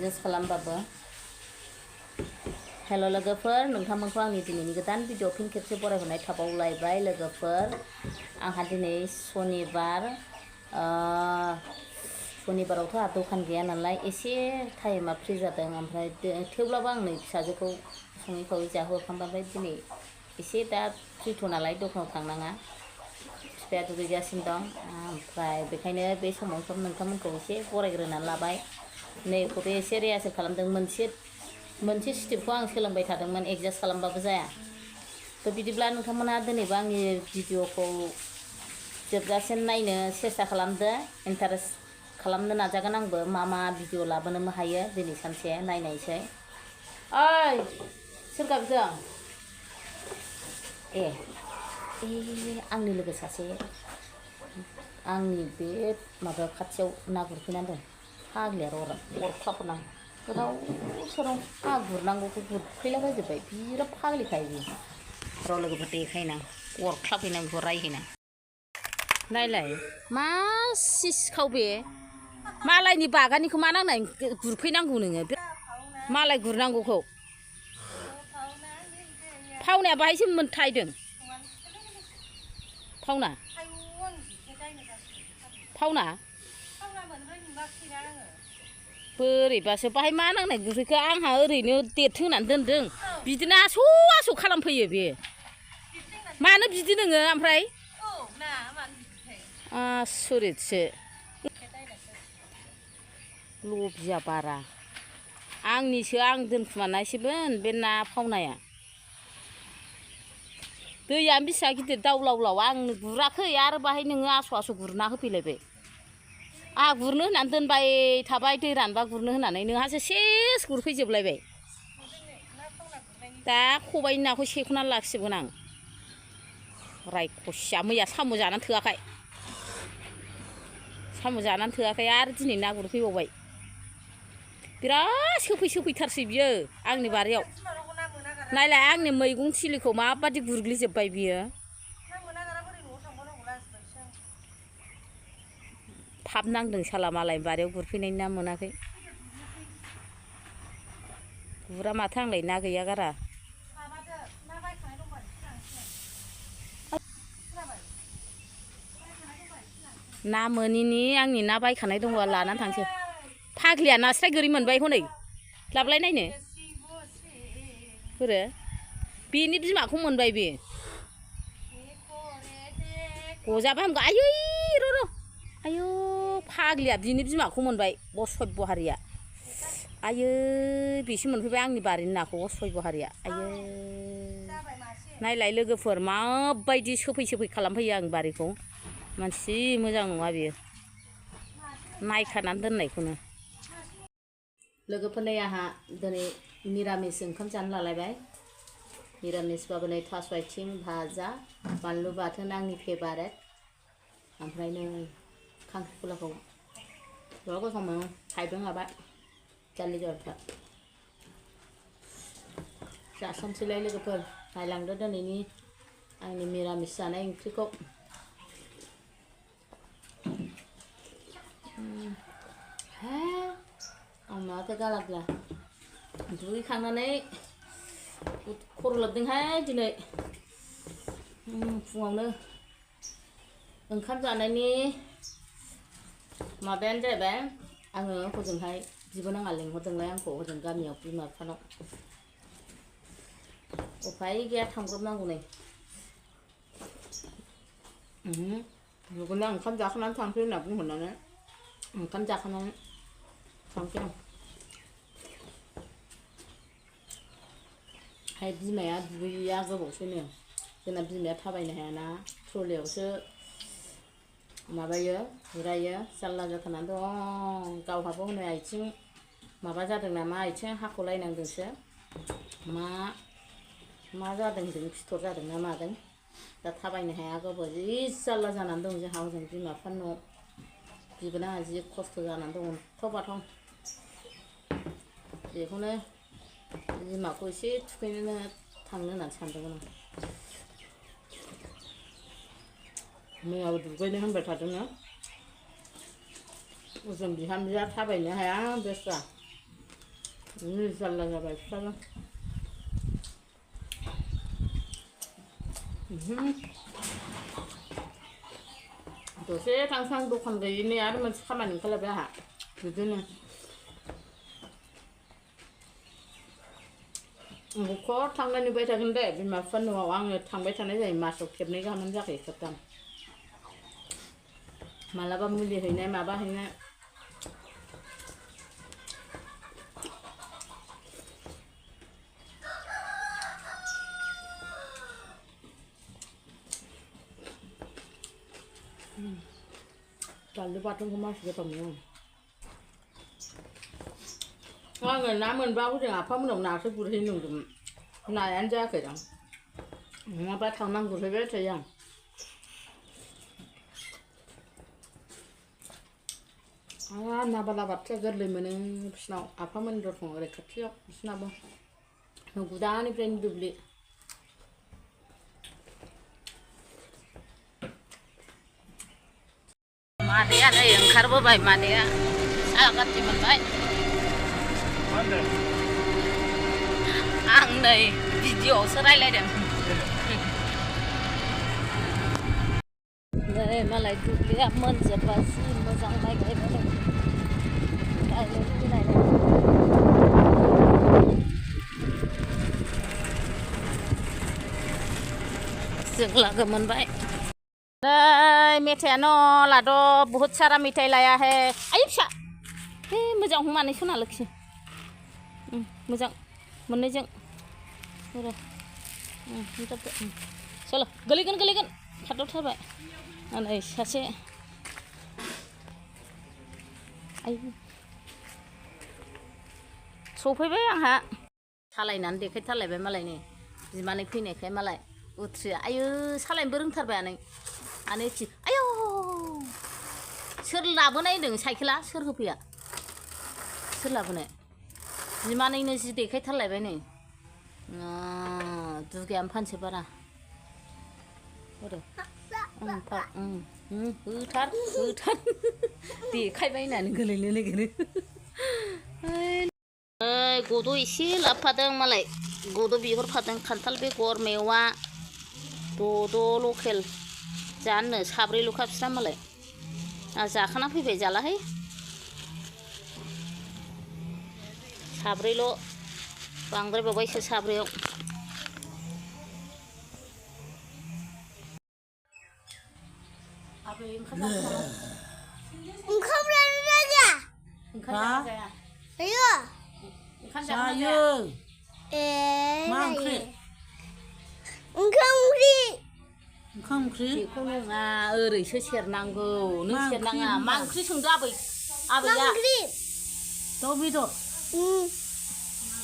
adjust खालामबाबो हेल' लोगोफोर नोंथांमोनखौ आंनि दिनैनि गोदान भिडिअ फिन खेबसे बरायहरनाय थाबावलायबाय लोगोफोर आंहा दिनै सनिबारावथ' आंहा दखान गैया नालाय एसे टाइमा फ्रि जादों ओमफ्राय थेवब्लाबो आं नै फिसाजोखौ सङै खावै जाहोखांबाय दिनै एसे दा फ्रिथ' नालाय दखानाव थांनाङा बिफाया दुगैगासिनो दं ओमफ्राय बेखायनो बे समाव सम नोंथांमोनखौ एसे बरायग्रोनानै लाबाय नैखौबो एसे रिहार्सेल खालामदों मोनसे स्टेपखौ आं सोलोंबाय थादोंमोन एडजास्ट खालामबाबो जाया थ' बिदिब्ला नोंथांमोना दिनैबो आंनि भिडिअखौ जोबजासिम नायनो सेस्था खालामदो इन्टारेस्ट खालामनो नाजागोन आंबो मा भिडिअ लाबोनो हायो दिनै सानसे नायनायसै ओइ सोर गाबदों ए आंनि लोगो सासे आंनि बे माबायाव खाथियाव ना गुरफैनानै दं फाग्लिया अरख्लाबनां गोदाव सोराव आंहा गुरनांगौखौ गुरफैलाबायजोब्बाय बिराद फाग्लिखायो बियो र' लोगोफोर देखायनां अरख्लाबहैनां बेखौ रायहैनां नायलाय मा सिखाव बे मालायनि बागाननिखौ मा नांनाय गुरफैनांगौ नोङो मालाय गुरनांगौखौ फावनाया बाहायसो मोनथायदों फावना बोरैबासो बाहाय मा नांनाय गुरैखौ आंहा ओरैनो देरथों होननानै दोनदों बिदिनो आस' खालामफैयो बे मानो बिदि नोङो ओमफ्राय आसरितसो लबिया बारा आंनिसो आं दोनखुमानायसोमोन बे ना फावनाया दैयानो बेसेबां गिदिर दावलावलाव आं गुराखै आरो बाहाय नोङो आस' गुरना होफैलायबाय आंहा गुरनो होननानै दोनबाय थाबाय दै रानबा गुरनो होननानै नोंहासो सेस गुरफैजोबलायबाय दा खबाइनि नाखौ सेख'नानै लाखिजोबगोन आं रायखसिया मैया साम' जानानै थोआखै आरो दिनै ना गुरफैबावबाय बिराद सोफैथारसै बियो आंनि बारियाव नायलाय आंनि मैगं थिलिखौ माबादि गुरग्लिजोब्बाय बियो फाब नांदों साला मालायनि बारियाव गुरफैनायनि ना मोनाखै गुरा माथो आंलाय ना गैया गारा ना मोनिनि आंनि ना बायखानाय दङ लानानै थांसै फाग्लिया नास्राय गोरि मोनबाय हनै लाबलाय नायनो बोरो बेनि बिमाखौ मोनबाय बे गजाबा हामगौ आयै र' आयौ फाग्लिया बिनि बिमाखौ मोनबाय असभ्य हारिया आयै बेसो मोनफैबाय आंनि बारिनि नाखौ असभ्य हारिया आयै नायलाय लोगोफोर माबायदि सोफै खालामफैयो आंनि बारिखौ मानसि मोजां नङा बियो नायखानानै दोननायखौनो लोगोफोरनि आंहा दिनै निरामिस ओंखाम जानो लालायबाय निरामिसबाबो नै थास' आथिं भाजा बानलु बाथोन आंनि फेभारेट ओमफ्राय नै खांख्रिखलाखौ बिराद गोथाव मोनो थाइबें लाबाय दालि जहलफोर जासनसैलाय लोगोफोर नायलांदो दिनैनि आंनि निरामिस जानाय ओंख्रिखौ आं माथो गालाब्ला दुगैखांनानै खर' लोबदोंहाय दिनै फुङावनो ओंखाम जानायनि माबायानो जाहैबाय आङो हजोंहाय बिबोनाङा लिंहरदोंलाय आंखौ हजों गामियाव बिमा बिफानाव उफाय गैया थांब्रबनांगौ नै बिबोना ओंखाम जाखांनानै थांसै होनना बुंहरनानै ओंखाम जाखांनानै थांसै आं हाय बिमाया दुगैया गोबावसैनो जोंना बिमाया थाबायनो हायाना ट्रलियावसो माबायो जिरायो जाल्ला जाथारनानै दं गावहाबो हनै आथिं माबा जादों नामा आथिं हाख'लायनांदोंसो मा जादों होनदों फिथर जादों ना मादों दा थाबायनो हाया गोबाव जि जाल्ला जानानै दं जोंहा हजों बिमा बिफानि न'आव बिबोनाङा जि खस्थ' जानानै दं अन्थाव बाथाव बेखौनो बिमाखौ एसे थुखैनो थांनो होननानै सानदोंमोन आं मैयाबो दुगैनो होनबाय थादोंनो ओजों बिहामजोआ थाबायनो हाया बेस्रा जारला जाबाय फिसाजों दसे थांसां दखान गैयिनि आरो मोनसे खामानि ओंखारलायबाय आंहा बिदिनो न'खर थांनाय नुबाय थागोन दे बिमा बिफा न'आव आङो थांबाय थानाय जायो मासाव खेबनै गाहामानो जाखायो खेबथाम मालाबा मुलि हैनाय माबा हैनाय बानलु बाथोनखौ मानसि गोथाव मोनो आङो ना मोनबाबो जों आफामोनाव नासो गुरहैनो नंदोंमोन नायानो जायाखै दां नङाबा थांनानै गुरहैबाय थायो आं ना बालाबाथिया गोरलै मोनो बिसिनाव आफामोननि दर दं ओरै खाथियाव बिसिनाबो गुदानिफ्रायनो दुब्लि मादैया नै ओंखारबोबाय मादैया साहा गाज्रि मोनबाय आं नै भिडिअ'आवसो रायलायदों नै मालाय दुब्लिया मोनजोबबा जि मोजां माइ गायबाय दं गायनो लुबैनाय जों लागो मोनबाय मेथाइयानो लाद' बहुत सारा मेथाइ लाया हे आइ फिसा हे मोजां हमनानै सना लोखि मोजां मोननैजों सल' गोलैगोन खारदावथारबाय नै सासे आयु सफैबाय आंहा सालायनानै देखायथारलायबाय मालायनि बिमानै फैनायखाय मालाय उथ्रिया आयु सालायनोबो रोंथारबाय आनै खि आयौ सोर लाबोनाय होनदों साइकेला सोर होफैया सोर लाबोनाय बिमानैनो जि देखायथारलायबाय नै दुगायानो फानसो बारा होथार देखायबाय होननानै गोलैनो नागिरो गद' एसे लाबोफादों मालाय गद' बिहरफादों खान्थाल बेगर मेवा दद' लकेल जानो साब्रैल'खा बिस्रा मालाय जाखाना फैबाय जालाहाय साब्रैल' बांद्राय बावबायसो साब्रैयाव ओंखाम ओंख्रि बेखौ नङा ओरैसो सेरनांगौ नों सेरनाङा मा ओंख्रि संदो आबैया दाउ बेदर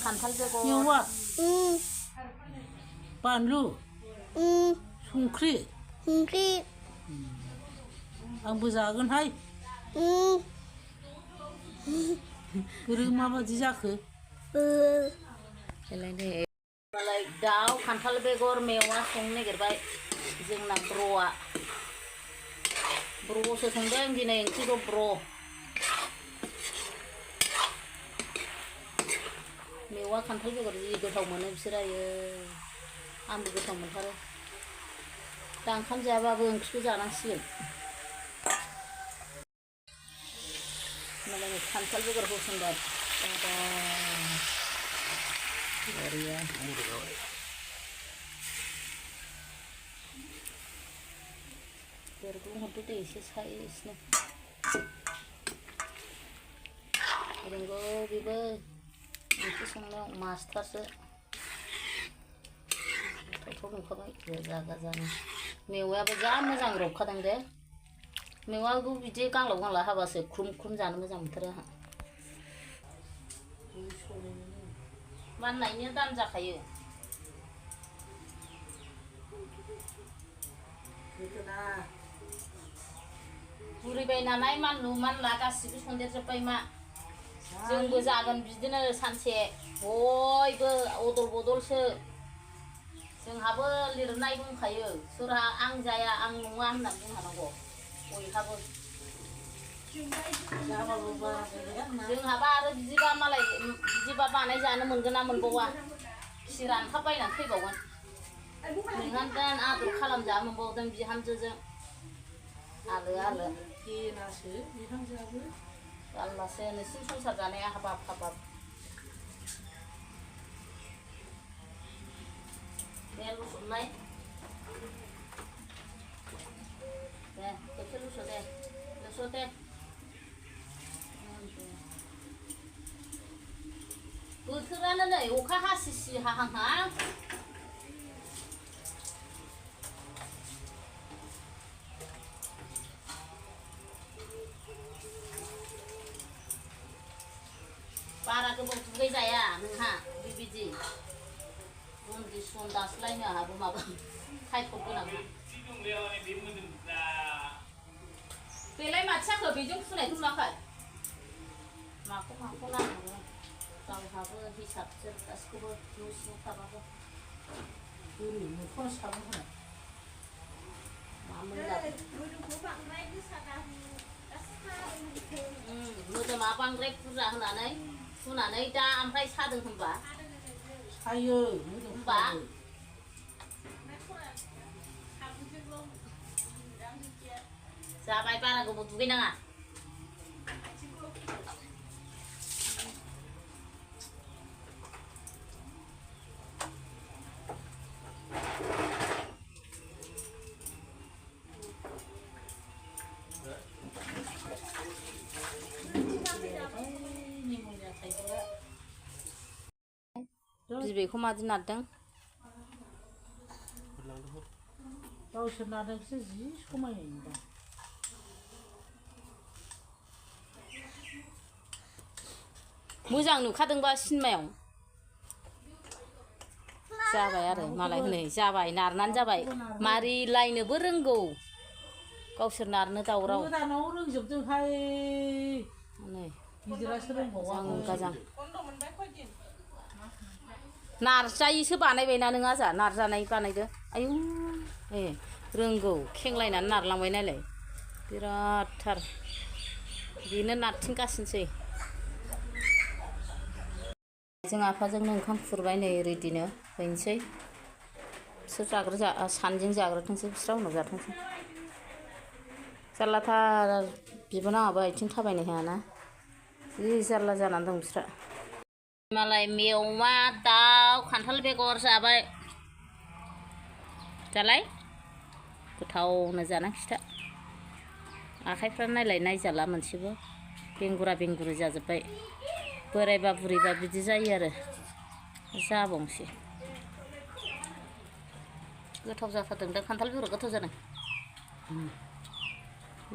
खान्थाल बेगर मेवा बानलु संख्रि आंबो जागोनहाय बोरै माबादि जाखो मालाय दाउ खान्थाल बेगर मेवा संनो नागिरबाय जोंना ब्र'सो संदों दिनै ओंख्रिखौ मेवा खान्थाल बेगर जि गोथाव मोनो बिसोर आयो आंबो गोथाव मोनथारो दा ओंखाम जायाबाबो ओंख्रिखौ जानांसिगोन मालाय खान्थाल बेगर होसनबाय बरिया बेरग्लुं हरदो दे एसे साइसनो रोंगौ बेबो ओंख्रि संनायाव मास्टारसो गोथाव नुखाबाय गोजा गोजानो मेवायाबो जा मोजां रबखादों दे मेवाखौ बिदि गांलाब गांलाब हाबासो ख्रुम ख्रुम जानो मोजां मोनथारो आंहा माननायनि दाम जाखायो बुरैबाय नालाय मानलु मानला गासिबो सन्देरजोब्बाय मा जोंबो जागोन बिदिनो सानसे बयबो अदल बदलसो जोंहाबो लिरनाय दंखायो सोरहा आं जाया आं नङा होननानै बुंखानांगौ बयहाबो जोंहाबा आरो बिदिबा मालाय बिदिबा बानाय जानो मोनगोन ना मोनबावा खि रानखाबबायनानै थैबावगोन नोंहा दा आदर खालामजा मोनबावदों बिहामजोजों आलो आलो देनासो बिहामजोआबो जारलासो नोंसिनि संसार जानाया हाबाब हाबाब दे लुसननाय दे खेबसे लुस' दे लुस' दे बोथोरानो नै अखा हासिसि हाहांहां बारा गोबाव दुगै जाया नोंहा बेबायदि जनदिस दास्लायनो आहाबो माबा थाइफड गोनां बेलाय माथो जाखो बेजों फुनायखौ नुवाखै माखौ नांगौ गावहाबो हिसाबसो गासिखौबो न' सिङाव थाबाबो ओरै मोखाङाव साबोन होनाय मोदोमा बांद्राय बुरजा होनानै फुनानै दा ओमफ्राय सादों होनबा सायो होनबा जाबाय बारा गोबाव दुगैनाङा बिबैखौ मादि नारदों गावसोर नारदोंसो जि समायो दा मोजां नुखादोंबा सिनेमायाव जाबाय आरो मालाय हनै जाबाय नारनानै जाबाय मारि लायनोबो रोंगौ गावसोर नारनो दावराव गोदानाव रोंजोबदोंहाय नै गिदिरासो रोंबावा गाजां नारजायैसो बानायबायना नों आजा नारजानाय बानायदो आयु ए रोंगौ खेंलायनानै नारलांबाय नालाय बिरादथार बेनो नारथिंगासिनोसै जों आफाजोंनो ओंखाम खुरबाय नै रेडिनो हैनोसै बिसोर सानजों जाग्रोथोंसै बिस्रा उनाव जाथोंसै जारलाथार बिबोनाङाबो आथिं थाबायनो हायाना जि जारला जानानै दं बिस्रा मालाय मेवा दाउ खान्थाल बेगर जाबाय जालाय गोथावनो जाना खिथा आखाइफ्रा नायलाय नायजाला मोनसेबो बेंगुरा बेंगुरि जाजोब्बाय बोरायबा बुरैबा बिदि जायो आरो जाबावनोसै गोथाव जाथारदों दा खान्थाल बेगर गोथाव जादों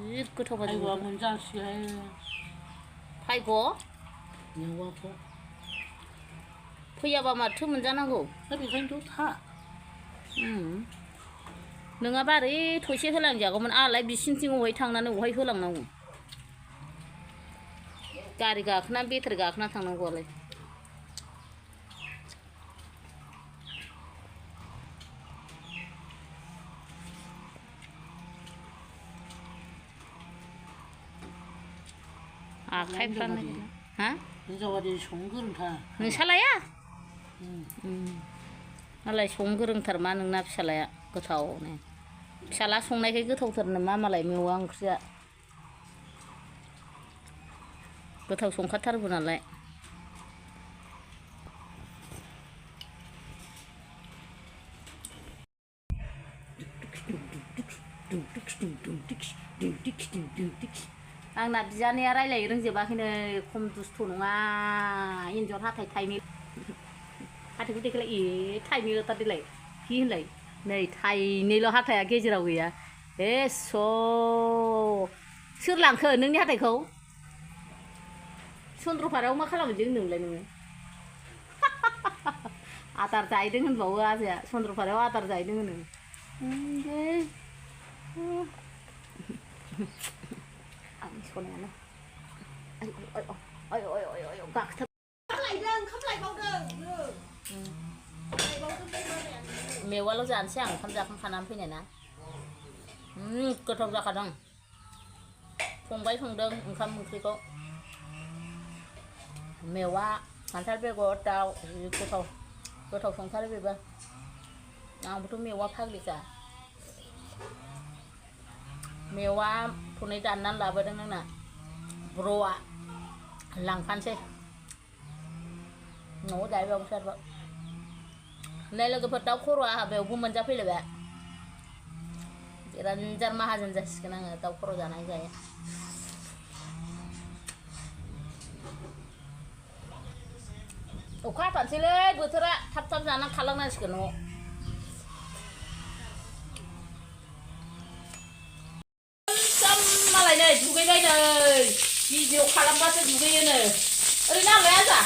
जि गोथाव बादि मोनजानोसैहाय फायग' मेवाखौ फैयाबा माथो मोनजानांगौ बेखायनोथ' था नोङाबा ओरै थसे होलांजागौमोन आंलाय बिसिनिथिं अहाय थांनानै अहाय होलांनांगौ गारि गाखोना बेटारि गाखोना थांनांगौआलाय आखाइफ्रानो हा हिनजावादि संनो गोरोंथार नोंसालाया मालाय संनो गोरोंथार मा नोंना फिसालाया गोथावनो फिसाला संनायखाय गोथावथारनो मा मालाय मेवा ओंख्रिया गोथाव संखाथारगौ नालाय आंना बिजानैया रायलाय रोंजोबाखैनो खम दुस्थ' नङा एन्जर हाथाय थाइनै हाथायखौ देखायलाय ए थाइनैल'थार देलाय हि होनलाय नै थाइनैल' हाथाया गेजेराव गैया एस' सोर लांखो नोंनि हाथायखौ चन्द्रपारायाव मा खालामहैदों नोंलाय नोङो आदार जाहैदों होनबावो आजाया चन्द्रपारायाव आदार जाहैदों होनो आंनि सनायानो गाखोथार मेवाल' जानोसै आं ओंखाम जाखांखानानै फैनाय ना गोथाव जाखादों संबाय संदों ओंखाम ओंख्रिखौ मेवा खान्थाल बेगर दाउ गोथाव गोथाव संथारो बेबो आंबोथ' मेवा फाग्लिखा मेवा थनै दाननानै लाबोदों आंना ब्र'आ लांफानोसै न'आव जाहैबावोसो आरोबाव नै लोगोफोर दाउ खर'आ हाबायावबो मोनजाफैलायबाय बिराद माहाजोन जासिगोन आङो दाउ खर' जानाय जायो अखा हाथारसैलै बोथोरा थाब थाब जाना खालामनांसिगोन न'आव मालाय नै दुगैबाय नै भिडिअ खालामबासो दुगैयोनो ओरैनो आंलाय आजा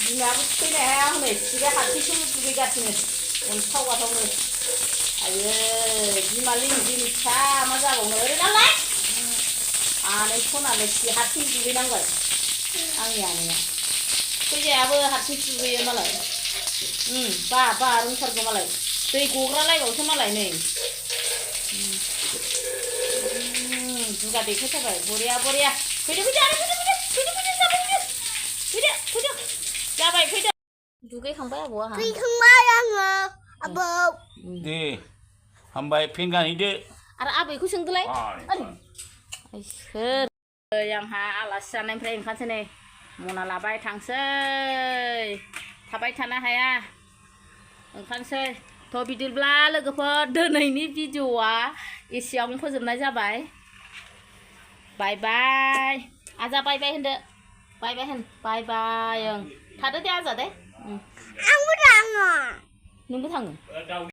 बिमायाबो थुखैनो हाया हनै सिगाय हारसिंसो दुगैगासिनो अनथाव बाथावनो आयै बिमा लिंजिनि फिसा मा जाबावनो ओरैनो आंलाय आनै सनानै हारसिं दुगैनांबाय आंनि आनैया थुखैजायाबो हारसिं दुगैयो मालाय बा रोंथारगौ मालाय दै गग्रालायबावसो मालाय नै दुगा देखायथारबाय बरिया बरिया फैदो जाबाय फैदो दुगैखांबाय आबौ आंहा फैखांबाय आङो आबौ दे हामबाय फेन गानहैदो आरो आबैखौ सोंदोलाय सोर आंहा आलासि जानायनिफ्राय ओंखारसै नै मना लाबाय थांसै थाबाय थानो हाया ओंखारसै थ' बिदिब्ला लोगोफोर दिनैनि भिडिअ'आ एसेयावनो फोजोबनाय जाबाय बाय बाय आजा बाय बाय होनदो बाय बाय होन बाय बाय ओं थादो दे आजा दे आंबो थाङो नोंबो थाङो